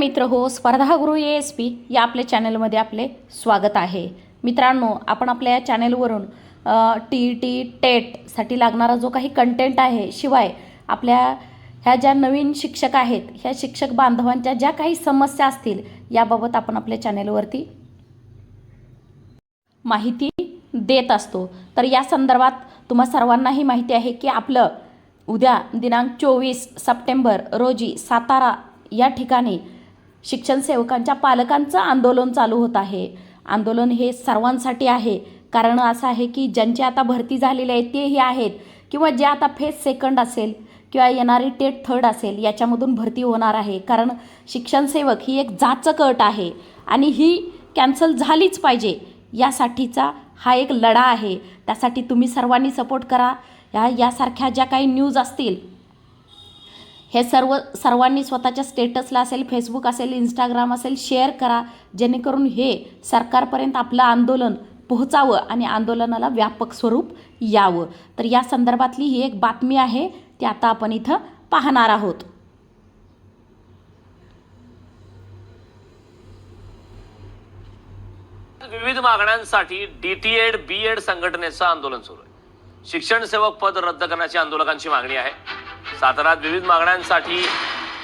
मित्र हो, स्पर्धागुरू ASP या आपल्या चॅनलमध्ये आपले स्वागत आहे. मित्रांनो, आपण आपल्या या चॅनलवरून TET टेटसाठी लागणारा जो काही कंटेंट आहे, शिवाय आपल्या ह्या ज्या नवीन शिक्षक आहेत, ह्या शिक्षक बांधवांच्या ज्या काही समस्या असतील याबाबत आपण आपल्या चॅनलवरती माहिती देत असतो. तर या संदर्भात तुम्हा सर्वांनाही माहिती आहे की आपलं उद्या दिनांक 24 सप्टेंबर रोजी सातारा या ठिकाणी शिक्षण सेवकांच्या पालकांचं आंदोलन चालू होत आहे. आंदोलन हे सर्वांसाठी आहे. कारण असं आहे की ज्यांची आता भरती झालेली आहे तेही आहेत, किंवा जे आता फेज सेकंड असेल किंवा येणारी टेट थर्ड असेल याच्यामधून भरती होणार आहे. कारण शिक्षण सेवक ही एक जाचक अट आहे आणि ही कॅन्सल झालीच पाहिजे, यासाठीचा हा एक लढा आहे. त्यासाठी तुम्ही सर्वांनी सपोर्ट करा. यासारख्या ज्या काही न्यूज असतील हे सर्वांनी स्वतःच्या स्टेटसला असेल, फेसबुक असेल, इंस्टाग्राम असेल, शेअर करा, जेणेकरून हे सरकारपर्यंत आपलं आंदोलन पोहोचावं आणि आंदोलनाला व्यापक स्वरूप यावं. तर या संदर्भातली ही एक बातमी आहे, ती आता आपण इथं पाहणार आहोत. विविध मागण्यांसाठी DTED BEd संघटनेचं आंदोलन सुरू आहे. शिक्षण सेवक पद रद्द करण्याची आंदोलकांची मागणी आहे. साताऱ्यात विविध मागण्यांसाठी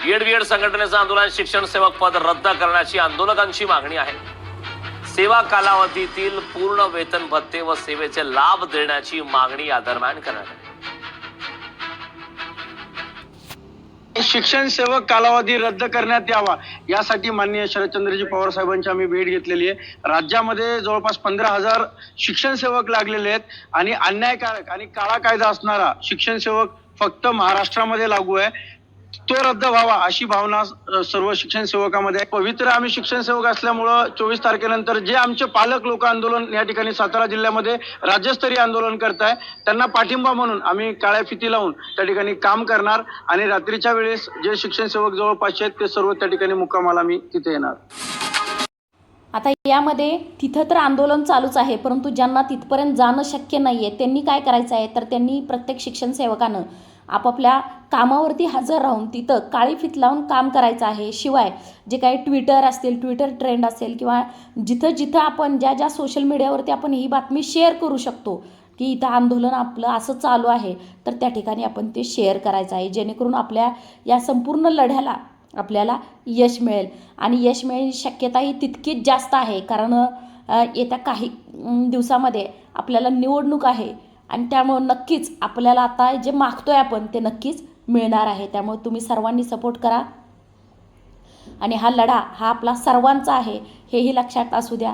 BEd संघटनेचं आंदोलन, शिक्षण सेवक पद रद्द करण्याची आंदोलकांची मागणी आहे. सेवा कालावधीतील पूर्ण वेतन भत्ते व सेवेचे लाभ देण्याची मागणी या दरम्यान करण्यात आली. शिक्षण सेवक कालावधी रद्द करण्यात यावा यासाठी माननीय शरदचंद्रजी पवार साहेबांची आम्ही भेट घेतलेली आहे. राज्यामध्ये जवळपास 15,000 शिक्षण सेवक लागलेले आहेत आणि अन्यायकारक आणि काळा कायदा असणारा शिक्षण सेवक फक्त महाराष्ट्रामध्ये लागू आहे, तो रद्द व्हावा अशी भावना सर्व शिक्षण सेवकामध्ये आहे. पवित्र आम्ही शिक्षण सेवक असल्यामुळं 24 तारखेनंतर जे आमचे पालक लोक आंदोलन या ठिकाणी सातारा जिल्ह्यामध्ये राज्यस्तरीय आंदोलन करताय, त्यांना पाठिंबा म्हणून आम्ही काळ्या फिती लावून त्या ठिकाणी काम करणार आणि रात्रीच्या वेळेस जे शिक्षण सेवक जवळपास आहेत ते सर्व त्या ठिकाणी मुक्कामाला आम्ही तिथे येणार. आता यामध्ये तिथं तर आंदोलन चालूच आहे, परंतु ज्यांना तिथपर्यंत जाणं शक्य नाही आहे त्यांनी काय करायचं आहे, तर त्यांनी प्रत्येक शिक्षण सेवकानं आपापल्या कामावरती हजर राहून तिथं काळी फित लावून काम करायचं आहे. शिवाय जे काही ट्विटर असतील, ट्विटर ट्रेंड असेल, किंवा जिथं जिथं आपण ज्या सोशल मीडियावरती आपण ही बातमी शेअर करू शकतो की इथं आंदोलन आपलं असं चालू आहे, तर त्या ठिकाणी आपण ते शेअर करायचं आहे, जेणेकरून आपल्या या संपूर्ण लढ्याला आपल्याला यश मिळेल. आणि यश मिळण्याची शक्यताही तितकीच जास्त आहे, कारण येत्या काही दिवसामध्ये आपल्याला निवडणूक आहे आणि त्यामुळे नक्कीच आपल्याला आता जे मागतोय आपण ते नक्कीच मिळणार आहे. त्यामुळे तुम्ही सर्वांनी सपोर्ट करा आणि हा लढा हा आपला सर्वांचा आहे हेही लक्षात असू द्या.